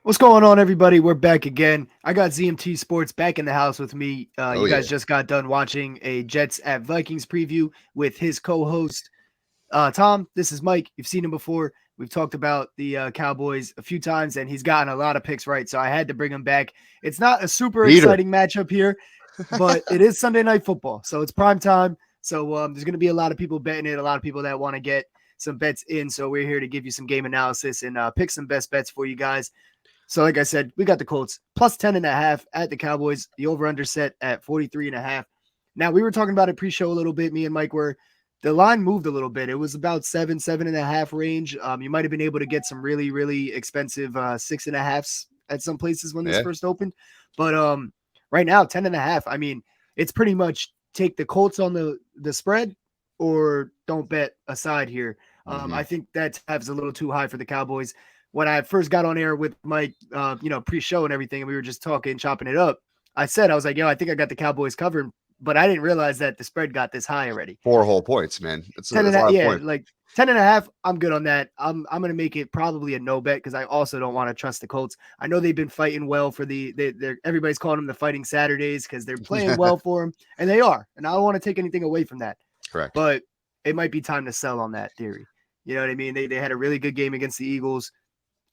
What's going on, everybody? We're back again. I got ZMT Sports back in the house with me. Oh You yeah, guys just got done watching a Jets at Vikings preview with his co-host Tom. This is Mike. You've seen him before. We've talked about the Cowboys a few times, and he's gotten a lot of picks right. So I had to bring him back. It's not a super Peter. exciting matchup here, but it is Sunday Night Football, so it's prime time. So there's going to be a lot of people betting it, a lot of people that want to get some bets in. So we're here to give you some game analysis and pick some best bets for you guys. So, like I said, we got the Colts plus 10.5 at the Cowboys. The over-under set at 43.5. Now, we were talking about it pre-show a little bit, me and Mike, where the line moved a little bit. It was about 7.5 range. You might have been able to get some really, really expensive 6.5s at some places when this Yeah. first opened. But right now, 10.5. I mean, it's pretty much take the Colts on the spread or don't bet aside here. I hmm think that tab's a little too high for the Cowboys. When I first got on air with Mike, pre-show and everything, and we were just talking, chopping it up, I was like, yo, I think I got the Cowboys covered, but I didn't realize that the spread got this high already. 4 whole points, man. Ten That's and a a, lot of yeah, points. like 10.5. I'm good on that. I'm gonna make it probably a no bet because I also don't want to trust the Colts. I know they've been fighting well for they're everybody's calling them the Fighting Saturdays because they're playing well for them, and they are. And I don't want to take anything away from that, Correct. but it might be time to sell on that theory. You know what I mean? They had a really good game against the Eagles,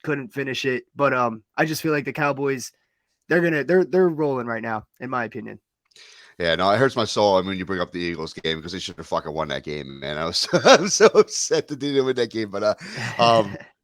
couldn't finish it, but I just feel like the Cowboys they're rolling right now, in my opinion. Yeah, no, it hurts my soul. I mean, you bring up the Eagles game because they should have fucking won that game, man. I was so upset that they didn't win that game, but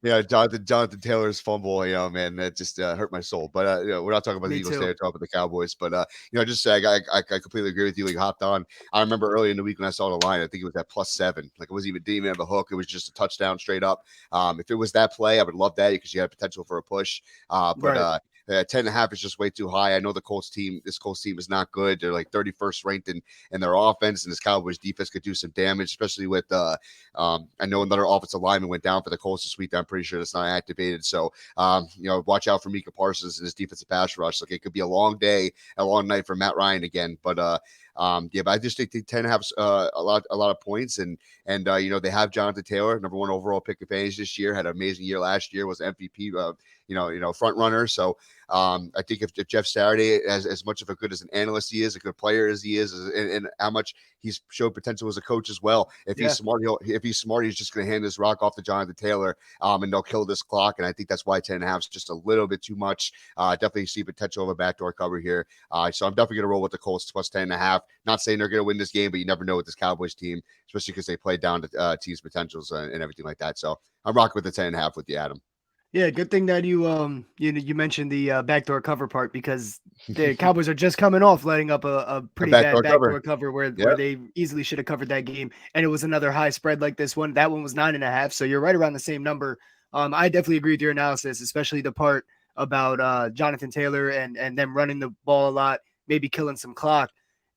yeah, Jonathan Taylor's fumble, man, that just hurt my soul. But we're not talking about the Me Eagles today, too. we're talking about the Cowboys. But just I completely agree with you. Like hopped on. I remember early in the week when I saw the line, I think it was at +7. Like it wasn't even didn't even have a hook. It was just a touchdown straight up. If it was that play, I would love that because you had potential for a push. But Right. 10.5 is just way too high. I know this Colts team is not good. They're like 31st ranked in their offense, and this Cowboys defense could do some damage, especially with I know another offensive lineman went down for the Colts this week. I'm pretty sure that's not activated. So watch out for Mika Parsons and his defensive pass rush. Like it could be a long day, a long night for Matt Ryan again. But but I just think 10.5 a lot of points, and they have Jonathan Taylor, number one overall pick advantage this year, had an amazing year last year, was MVP, front runner. So I think if Jeff Saturday, as much of a good as an analyst he is, a good player as he is, and how much he's showed potential as a coach as well. Yeah. If he's smart, he's just going to hand this rock off to Jonathan Taylor, and they'll kill this clock. And I think that's why 10.5 is just a little bit too much. Definitely see potential of a backdoor cover here. So I'm definitely going to roll with the Colts plus 10.5. Not saying they're going to win this game, but you never know with this Cowboys team, especially because they play down to teams' potentials and everything like that. So I'm rocking with the 10.5 with you, Adam. Yeah, good thing that you mentioned the backdoor cover part because the Cowboys are just coming off letting up a A pretty bad backdoor cover. backdoor cover where Yep. they easily should have covered that game, and it was another high spread like this one. That one was 9.5, so you're right around the same number. I definitely agree with your analysis, especially the part about Jonathan Taylor and them running the ball a lot, maybe killing some clock.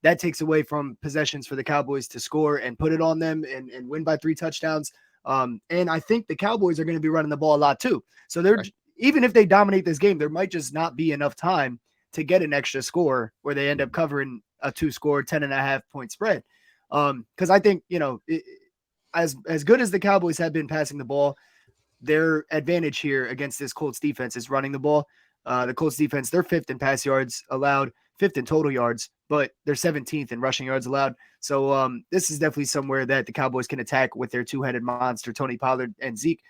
That takes away from possessions for the Cowboys to score and put it on them and win by 3 touchdowns. And I think the Cowboys are going to be running the ball a lot too. So they're Correct. even if they dominate this game, there might just not be enough time to get an extra score where they end up Mhm. covering a 2-score 10.5 point spread. Because I think as good as the Cowboys have been passing the ball, their advantage here against this Colts defense is running the ball. The Colts defense, they're fifth in pass yards allowed, fifth in total yards, but they're 17th in rushing yards allowed. So this is definitely somewhere that the Cowboys can attack with their two-headed monster, Tony Pollard and Zeke.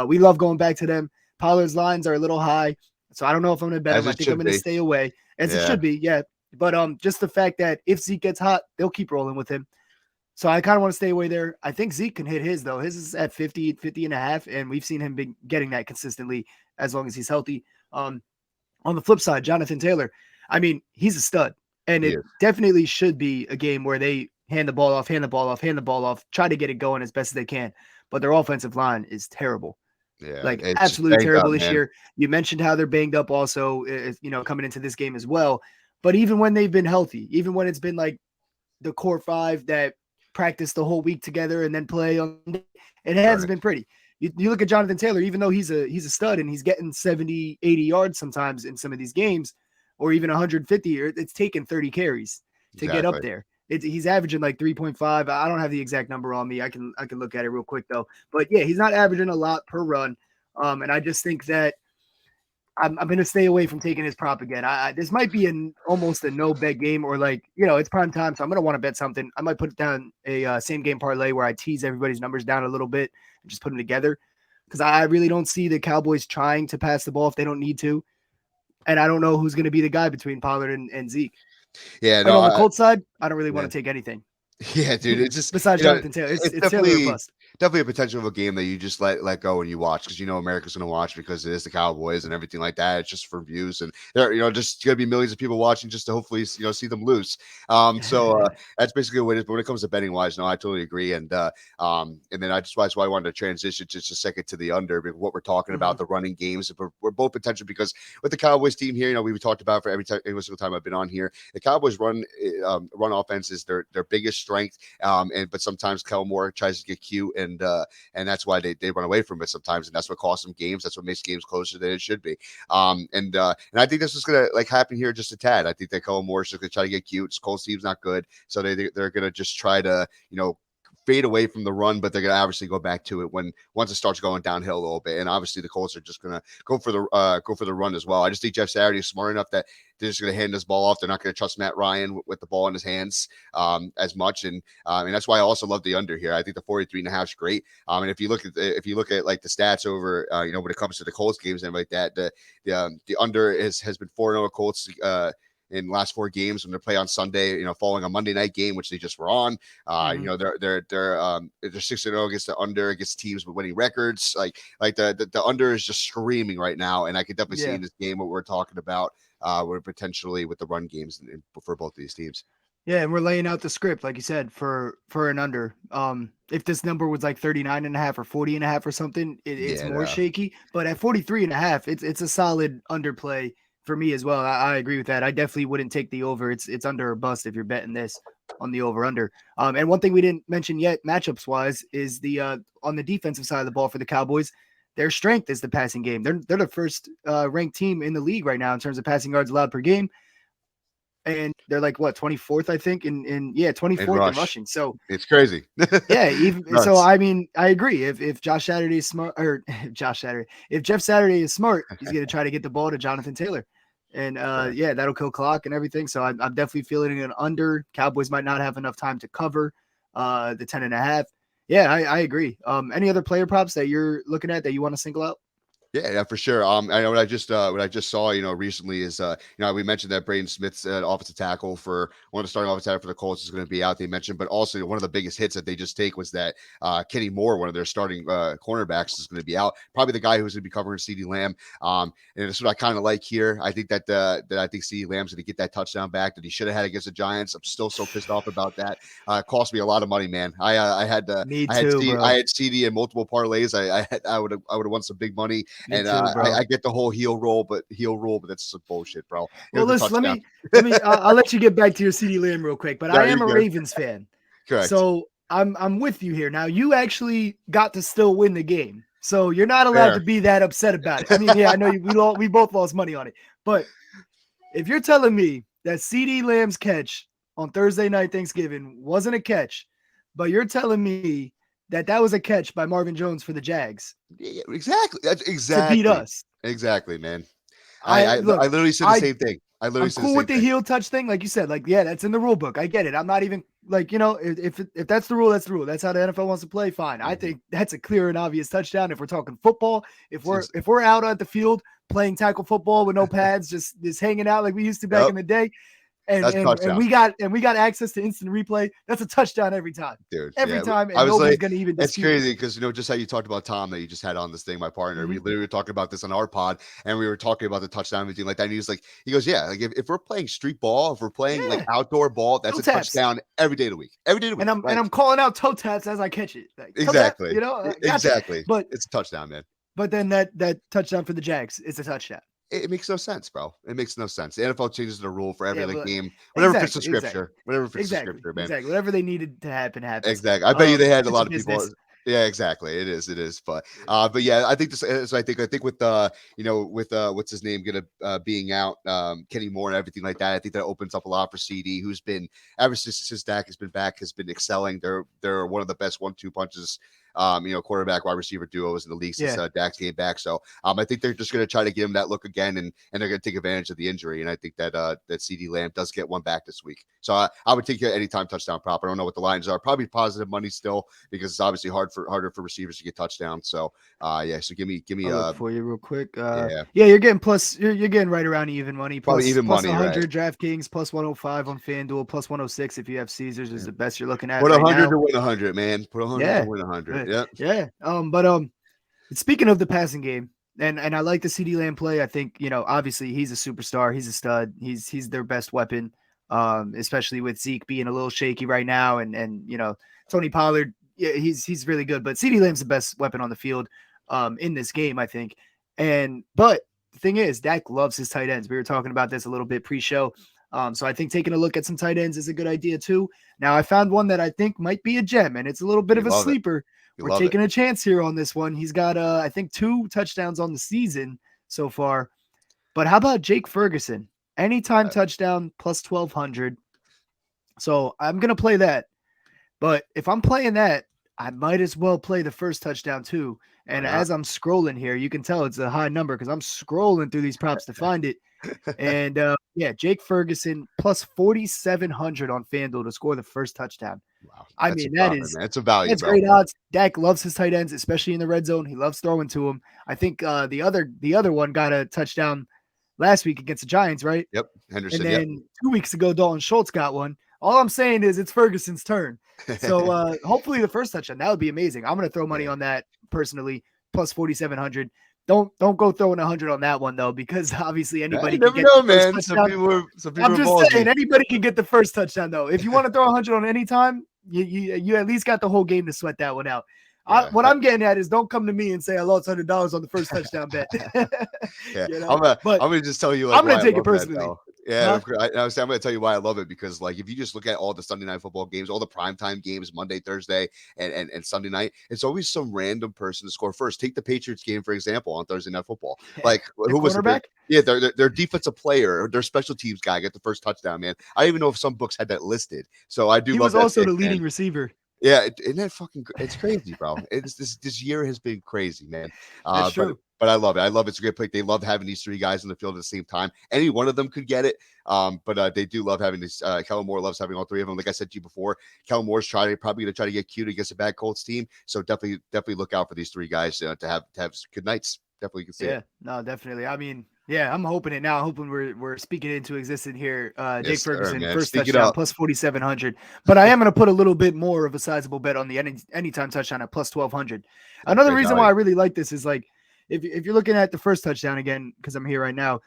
We love going back to them. Pollard's lines are a little high, so I don't know if I'm going to bet As him. I it think I'm should going to be. stay away, as it Yeah. should be, yeah. But just the fact that if Zeke gets hot, they'll keep rolling with him. So I kind of want to stay away there. I think Zeke can hit his, though. His is at 50.5, and we've seen him be getting that consistently as long as he's healthy. On the flip side, Jonathan Taylor, I mean, he's a stud, and He it is. definitely should be a game where they hand the ball off, hand the ball off, hand the ball off, try to get it going as best as they can. But their offensive line is terrible, Yeah. like It's just absolutely banged up, terrible this man. year. You mentioned how they're banged up also, coming into this game as well. But even when they've been healthy, even when it's been like the core five that practice the whole week together and then play on Monday, it has been Correct. pretty. You look at Jonathan Taylor, even though he's a stud and he's getting 70, 80 yards sometimes in some of these games, or even 150, it's taken 30 carries to get up Exactly. there. He's averaging like 3.5. I don't have the exact number on me. I can look at it real quick though. But yeah, he's not averaging a lot per run. And I just think that I'm going to stay away from taking his prop again. This might be almost a no bet game, or like, it's prime time. So I'm going to want to bet something. I might put down a same game parlay where I tease everybody's numbers down a little bit and just put them together. Because I really don't see the Cowboys trying to pass the ball if they don't need to. And I don't know who's going to be the guy between Pollard and Zeke. Yeah, And no, on the Colts side, I don't really yeah. want to take anything. Yeah, dude, it's just Besides Jonathan Taylor, it's it's Taylor or bust. definitely a potential of a game that you just let go and you watch because America's going to watch because it is the Cowboys and everything like that. It's just for views and there just going to be millions of people watching just to hopefully see them lose. So that's basically what it is. But when it comes to betting wise, no, I totally agree. And then that's why I wanted to transition just a second to the under because what we're talking about the running games. We're both potential because with the Cowboys team here, we've talked about for every single time I've been on here, the Cowboys run offense is their biggest strength. But sometimes Kellen Moore tries to get cute, and that's why they run away from it sometimes, and that's what costs them games. That's what makes games closer than it should be. And I think this is gonna happen here just a tad. I think that Kellen Moore is just gonna try to get cute. Cole's team's not good, so they're gonna just try to fade away from the run, but they're going to obviously go back to it once it starts going downhill a little bit. And obviously the Colts are just going to go for the run as well. I just think Jeff Saturday is smart enough that they're just going to hand this ball off. They're not going to trust Matt Ryan with the ball in his hands as much. And that's why I also love the under here. I think the 43.5 is great. And if you look at like the stats over, when it comes to the Colts games and like that, the under has been 4-0 Colts, in the last 4 games when they play on Sunday, following a Monday night game, which they just were on. They're 6-0 against the under, against teams with winning records. Like the under is just screaming right now. And I could definitely see in this game what we're talking about, we're potentially with the run games for both of these teams. Yeah, and we're laying out the script, like you said, for an under. If this number was like 39.5 or 40.5 or something, it's more shaky. But at 43.5, it's a solid underplay for me as well. I agree with that. I definitely wouldn't take the over. It's under or bust if you're betting this on the over under. And one thing we didn't mention yet, matchups wise, is the on the defensive side of the ball for the Cowboys. Their strength is the passing game. They're the first ranked team in the league right now in terms of passing yards allowed per game. And they're like 24th, I think, in 24th in rushing. So it's crazy. So I mean, I agree. If Josh Saturday is smart, or if Jeff Saturday is smart, he's gonna try to get the ball to Jonathan Taylor. And that'll kill clock and everything. So I'm definitely feeling an under. Cowboys might not have enough time to cover the 10.5. Yeah, I agree. Any other player props that you're looking at that you want to single out? Yeah, for sure. I know what I just saw, recently is, we mentioned that Braden Smith's offensive tackle for one of the starting offensive tackle for the Colts is going to be out. They mentioned, but also one of the biggest hits that they just take was that Kenny Moore, one of their starting cornerbacks, is going to be out. Probably the guy who's going to be covering CeeDee Lamb. And that's what I kind of like here. I think that I think CeeDee Lamb's going to get that touchdown back that he should have had against the Giants. I'm still so pissed off about that. It cost me a lot of money, man. I had CeeDee in multiple parlays. I would have won some big money. I get the whole heel rule, but that's some bullshit, bro. Well, listen, I'll let you get back to your CeeDee Lamb real quick, but I am a Ravens fan. Correct. So I'm with you here. Now you actually got to still win the game, so you're not allowed to be that upset about it. I mean, yeah, I know we both lost money on it, but if you're telling me that CeeDee Lamb's catch on Thursday night Thanksgiving wasn't a catch, but you're telling me that was a catch by Marvin Jones for the Jags. Yeah, exactly. That's exactly. To beat us. Exactly, man. I literally said the same thing. I'm cool with the heel touch thing. Like you said, that's in the rule book. I get it. I'm not even if that's the rule, that's the rule. That's how the NFL wants to play. Fine. I think that's a clear and obvious touchdown. If we're talking football, if we're out at the field playing tackle football with no pads, just hanging out like we used to back in the day. And we got access to instant replay. That's a touchdown every time, dude. Every time, and nobody's gonna even. It's crazy because just how you talked about Tom that you just had on this thing, my partner. We literally were talking about this on our pod, and we were talking about the touchdown and everything like that. And he goes, yeah, like if we're playing street ball, if we're playing like outdoor ball, that's a touchdown every day of the week. Every day of the week. And I'm calling out toe taps as I catch it. Like, exactly. Tap, exactly. But it's a touchdown, man. But then that touchdown for the Jags is a touchdown. It makes no sense, bro. It makes no sense. The NFL changes the rule for every game. Whatever fits the scripture. Whatever fits the scripture, man. Exactly. Whatever they needed to happen happens. Exactly. I bet you they had a lot of people. Yeah, exactly. It is. But yeah, I think this. So I think with with what's his name being out, Kenny Moore and everything like that. I think that opens up a lot for CeeDee, who's been ever since Dak has been back, has been excelling. They're one of the best 1-2 punches quarterback wide receiver duos in the league since Yeah. Dax came back. So I think they're just going to try to give him that look again, and they're going to take advantage of the injury. And I think that that CD Lamb does get one back this week. So I would take any time touchdown prop. I don't know what the lines are. Probably positive money still, because it's obviously harder for receivers to get touchdowns. So yeah. So give me I'll look for you real quick. yeah, You're getting you're getting right around even money. probably even Plus money, right? 100 DraftKings, plus 105 on FanDuel, plus 106 if you have Caesars is Yeah. the best you're looking at Put right 100 now. to win 100, man. Put 100 to Yeah. win 100. Yep. Yeah. But speaking of the passing game, and I like the CD Lamb play. I think, obviously he's a superstar. He's a stud. He's their best weapon. Especially with Zeke being a little shaky right now, and Tony Pollard, yeah, he's really good. But CD Lamb's the best weapon on the field in this game, I think. But the thing is, Dak loves his tight ends. We were talking about this a little bit pre-show. So I think taking a look at some tight ends is a good idea too. Now I found one that I think might be a gem, and it's a little bit of a sleeper. We're taking a chance here on this one. He's got, I think, 2 touchdowns on the season so far. But how about Jake Ferguson? Anytime touchdown plus 1,200. So I'm going to play that. But if I'm playing that, I might as well play the first touchdown too. And as I'm scrolling here, you can tell it's a high number because I'm scrolling through these props to find it. And Jake Ferguson plus 4,700 on FanDuel to score the first touchdown. Wow. I mean, that's a value. That's great odds. Dak loves his tight ends, especially in the red zone. He loves throwing to them. I think the other one got a touchdown last week against the Giants, right? Yep. Henderson. And then 2 weeks ago, Dalton Schultz got one. All I'm saying is it's Ferguson's turn. So hopefully the first touchdown, that would be amazing. I'm going to throw money on that personally, plus 4,700. Don't go throwing 100 on that one though, because obviously anybody can get the first touchdown. Some people I'm just saying anybody can get the first touchdown though. If you want to throw 100 on any time, you at least got the whole game to sweat that one out. What I'm getting at is don't come to me and say I lost $100 on the first touchdown bet. Yeah, I'm gonna just tell you. I'm gonna take it personally. Yeah, I'm going to tell you why I love it, because like if you just look at all the Sunday night football games, all the primetime games, Monday, Thursday, and Sunday night, it's always some random person to score first. Take the Patriots game for example on Thursday Night Football. Like who was the Yeah, their defensive player, their special teams guy get the first touchdown. Man, I don't even know if some books had that listed. So I do. He love was that also pick, the leading man. receiver. Yeah, isn't that fucking? It's crazy, bro. It's this year has been crazy, man. That's true. But I love it. I love it's a great pick. They love having these 3 guys in the field at the same time. Any one of them could get it. But they do love having this. Kellen Moore loves having all 3 of them. Like I said to you before, Kellen Moore's probably going to try to get cute against a bad Colts team. So definitely look out for these 3 guys to have good nights. Definitely can see it. No, definitely. I mean, yeah, I'm hoping it now. Hoping we're speaking it into existence here. Jake Ferguson, first touchdown, plus 4,700. But I am going to put a little bit more of a sizable bet on the anytime touchdown at plus 1,200. Another reason why I really like this is like, if you're looking at the first touchdown again, because I'm here right now,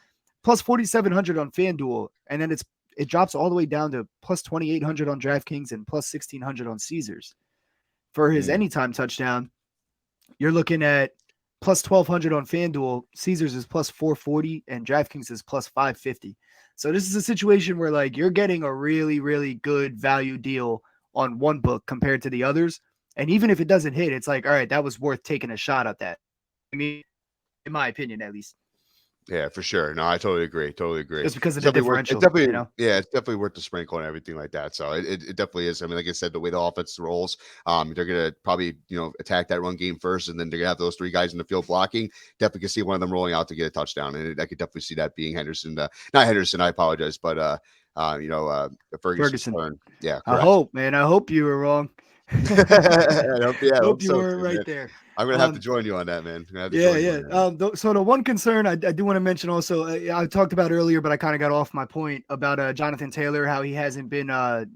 plus 4,700 on FanDuel, and then it drops all the way down to plus 2,800 on DraftKings and plus 1,600 on Caesars. For his anytime touchdown, you're looking at plus 1,200 on FanDuel. Caesars is plus 440 and DraftKings is plus 550. So this is a situation where like you're getting a really, really good value deal on one book compared to the others. And even if it doesn't hit, it's like, all right, that was worth taking a shot at that. I mean, in my opinion, at least. Yeah, for sure. No, I totally agree. Just because of the differential. Yeah, it's definitely worth the sprinkle and everything like that. So it definitely is. I mean, like I said, the way the offense rolls, they're gonna probably attack that run game first, and then they're gonna have those 3 guys in the field blocking. Definitely can see one of them rolling out to get a touchdown, and I could definitely see that being Henderson. Not Henderson. I apologize, but Ferguson. Turn. Yeah, correct. I hope you were wrong. I hope you were right there. I'm gonna have to join you on that, man. So the one concern I do want to mention also, I talked about earlier, but I kind of got off my point about Jonathan Taylor, how he hasn't been, the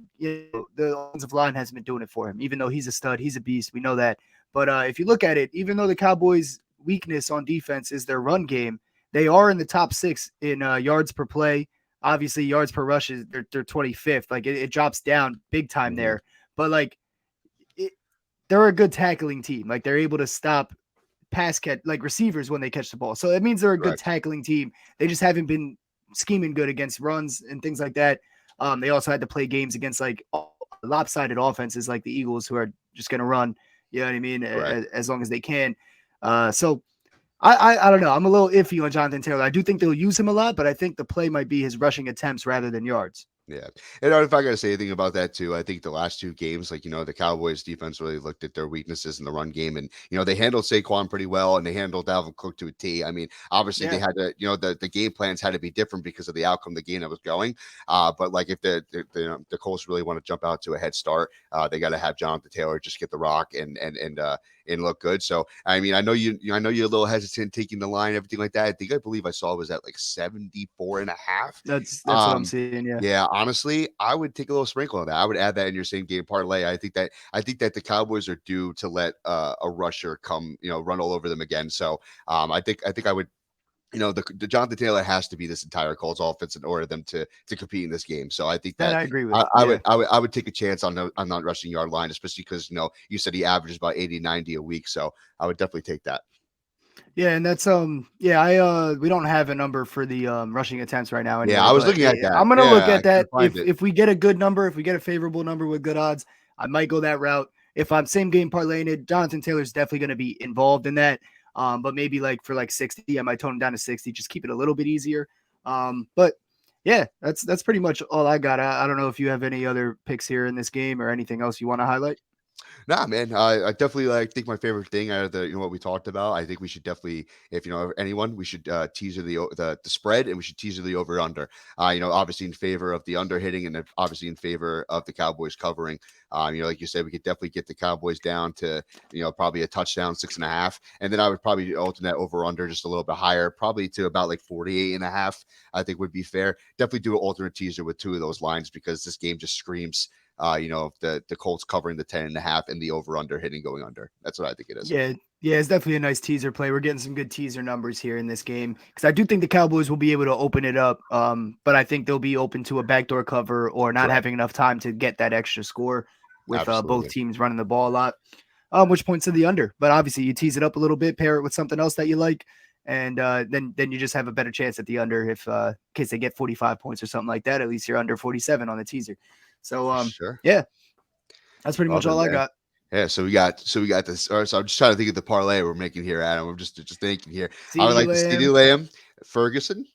offensive line hasn't been doing it for him, even though he's a stud, he's a beast, we know that. But if you look at it, even though the Cowboys' weakness on defense is their run game, they are in the top 6 in yards per play. Obviously, yards per rush is they're 25th. Like it drops down big time there, but like. They're a good tackling team. Like they're able to stop pass catch, like receivers when they catch the ball. So that means they're a good tackling team. They just haven't been scheming good against runs and things like that. They also had to play games against like lopsided offenses like the Eagles, who are just going to run, you know what I mean? As long as they can. So I don't know. I'm a little iffy on Jonathan Taylor. I do think they'll use him a lot, but I think the play might be his rushing attempts rather than yards. Yeah. And if I got to say anything about that too, I think the last two games, like, the Cowboys defense really looked at their weaknesses in the run game and, they handled Saquon pretty well and they handled Dalvin Cook to a T. I mean, obviously they Yeah, had to, the game plans had to be different because of the outcome of the game that was going. But like if the Colts really want to jump out to a head start, they got to have Jonathan Taylor just get the rock and look good. So, I mean, I know you're a little hesitant taking the line, everything like that. I believe I saw it was at like 74.5. that's what I'm Um, seeing. Yeah. yeah, honestly, I would take a little sprinkle on that. I would add that in your same game parlay. I think that the Cowboys are due to let a rusher come, run all over them again. So I think I would, the Jonathan Taylor has to be this entire Colts offense in order for them to compete in this game. So I think That that I agree with. I would take a chance on not rushing yard line, especially because you said he averages about 80, 90 a week. So I would definitely take that. Yeah, and that's yeah, we don't have a number for the rushing attempts right now Yeah, anyway, I was but looking at that. I'm gonna look Yeah, I at that. couldn't find it. If we get a good number, if we get a favorable number with good odds, I might go that route. If I'm same game parlaying it, Jonathan Taylor's definitely gonna be involved in that. But maybe like for like 60, I might tone him down to 60, just keep it a little bit easier. But yeah, that's pretty much all I got. I don't know if you have any other picks here in this game or anything else you want to highlight. Nah, man. I definitely think my favorite thing out of the what we talked about. I think we should definitely, if anyone, we should teaser the spread and we should teaser the over under. Obviously in favor of the under hitting and then obviously in favor of the Cowboys covering. Like you said, we could definitely get the Cowboys down to probably a touchdown 6.5, and then I would probably alternate over under just a little bit higher, probably to about like 48.5. I think would be fair. Definitely do an alternate teaser with two of those lines because this game just screams the Colts covering the 10.5 and the over under hitting going under. That's what I think it is. Yeah, yeah, it's definitely a nice teaser play. We're getting some good teaser numbers here in this game because I do think the Cowboys will be able to open it up. But I think they'll be open to a backdoor cover or not Correct. having enough time to get that extra score with both Absolutely. teams running the ball a lot. Which points to the under, but obviously you tease it up a little bit, pair it with something else that you like, and then you just have a better chance at the under if in case they get 45 points or something like that. At least you're under 47 on the teaser. So For sure. yeah, that's pretty Love much it, all I man. got. Yeah, so we got this. Or so I'm just trying to think of the parlay we're making here, Adam. I'm just thinking here. I would CeeDee like the CeeDee Lamb, Lamb, Ferguson,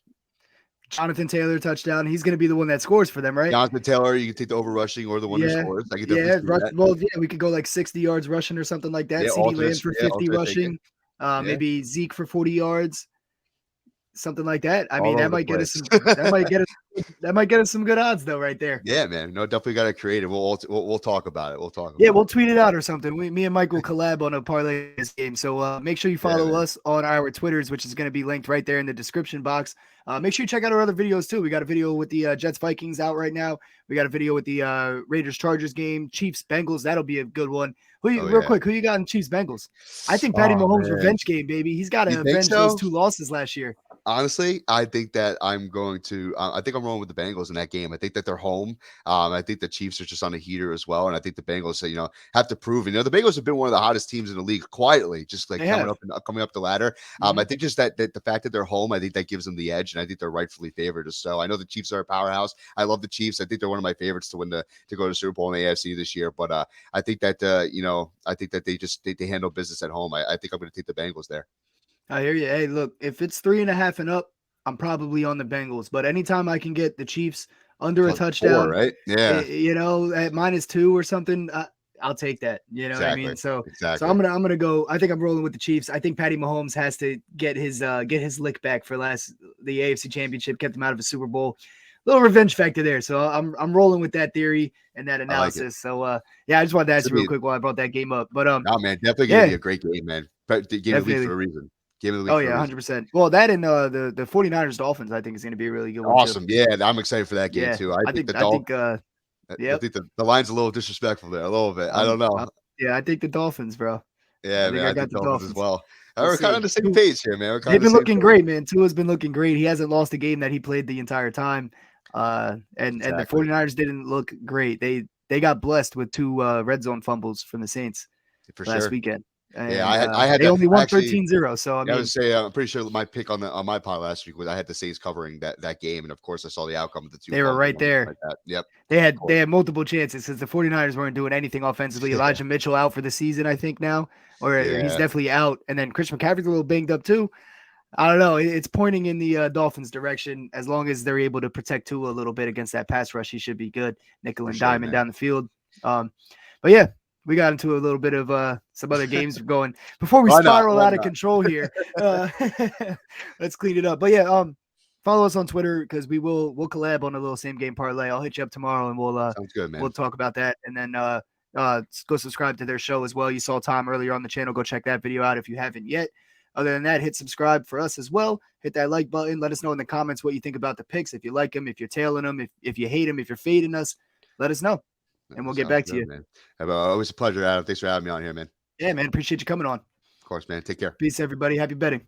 Jonathan Taylor touchdown. He's going to be the one that scores for them, right? Jonathan Taylor. You can take the over rushing or the one who Yeah. scores. I can definitely Yeah. see that. Well, yeah, we could go like 60 yards rushing or something like that. Yeah, CD Lamb alternates. for Yeah, 50 alternate thinking. rushing. Yeah, Maybe Zeke for 40 yards, something like that. I mean, all that over the might get us place. some that might get us some good odds though, right there. Yeah, man. No, definitely got to create it. We'll talk about it. We'll talk Yeah, about we'll it. tweet it out or something. Me and Mike will collab on a parlay this game. So make sure you Yeah, follow man. us on our Twitters, which is going to be linked right there in the description box. Make sure you check out our other videos too. We got a video with the Jets Vikings out right now. We got a video with the Raiders Chargers game, Chiefs Bengals. That'll be a good one. Oh Real yeah. quick, who you got in Chiefs Bengals? I think Patty Oh Mahomes man. revenge game, baby. He's got You to think avenge those so? 2 losses last year. Honestly, I think that I'm going to. I think I'm rolling with the Bengals in that game. I think that they're home. I think the Chiefs are just on a heater as well, and I think the Bengals, have to prove. The Bengals have been one of the hottest teams in the league quietly, just like They have. coming up the ladder. Mhm. I think just that the fact that they're home, I think that gives them the edge, and I think they're rightfully favored. So I know the Chiefs are a powerhouse. I love the Chiefs. I think they're one of my favorites to go to Super Bowl in the AFC this year. But I think that I think that they handle business at home. I think I'm going to take the Bengals there. I hear you. Hey, look, if it's 3.5 and up, I'm probably on the Bengals. But anytime I can get the Chiefs under a Plus 4, touchdown, right? Yeah, at -2 or something, I'll take that. You know what I exactly, mean? So exactly. I'm gonna go. I think I'm rolling with the Chiefs. I think Patty Mahomes has to get his lick back for the AFC Championship, kept him out of a Super Bowl. Little revenge factor there. So I'm rolling with that theory and that I like it. analysis. So yeah, I just wanted to ask Should you real be quick while I brought that game up. But no, man, definitely gonna be yeah, a great game, man. But the game of the week for definitely. a reason. Game of the week Oh for a yeah, reason. 100%. Well, that and the 49ers Dolphins I think is going to be a really good one too. Awesome. Yeah, I'm excited for that game Yeah. too. I I think think the I Dol think I yep. think the line's a little disrespectful there, a little bit. I don't know. Yeah, I think the Dolphins, bro. I Yeah, think man, I I got think the Dolphins as Dolphins. well. We'll We're kind of on see. the same page here, man. We're kind They've of the been same looking page. great, man. Tua's been looking great. He hasn't lost a game that he played the entire time. And the Exactly. 49ers didn't look great. They got blessed with 2 red zone fumbles from the Saints For last sure. weekend. Yeah, And I had they that only I won actually 13-0. So I yeah, I would mean, say I'm pretty sure my pick on my pod last week was I had the Saints covering that game, and of course I saw the outcome of the two they were fumbles right and everything there. like that. Yep. They Of had course. they had multiple chances because the 49ers weren't doing anything offensively. Yeah. Elijah Mitchell out for the season, I think now, or he's Yeah. definitely out. And then Chris McCaffrey's a little banged up too. I don't know. It's pointing in the Dolphins' direction. As long as they're able to protect Tua a little bit against that pass rush, he should be good. Nickel For and sure, diamond man. down the field. But yeah, we got into a little bit of some other games going before we Why not? spiral Why out of not? control here. Uh, let's clean it up. But yeah, follow us on Twitter because we'll collab on a little same game parlay. I'll hit you up tomorrow and Sounds good, we'll man. talk about that. And then go subscribe to their show as well. You saw Tom earlier on the channel. Go check that video out if you haven't yet. Other than that, hit subscribe for us as well. Hit that like button. Let us know in the comments what you think about the picks. If you like them, if you're tailing them, if you hate them, if you're fading us, let us know. And we'll get Sounds back to good, you. man. Always a pleasure, Adam. Thanks for having me on here, man. Yeah, man. Appreciate you coming on. Of course, man. Take care. Peace, everybody. Happy betting.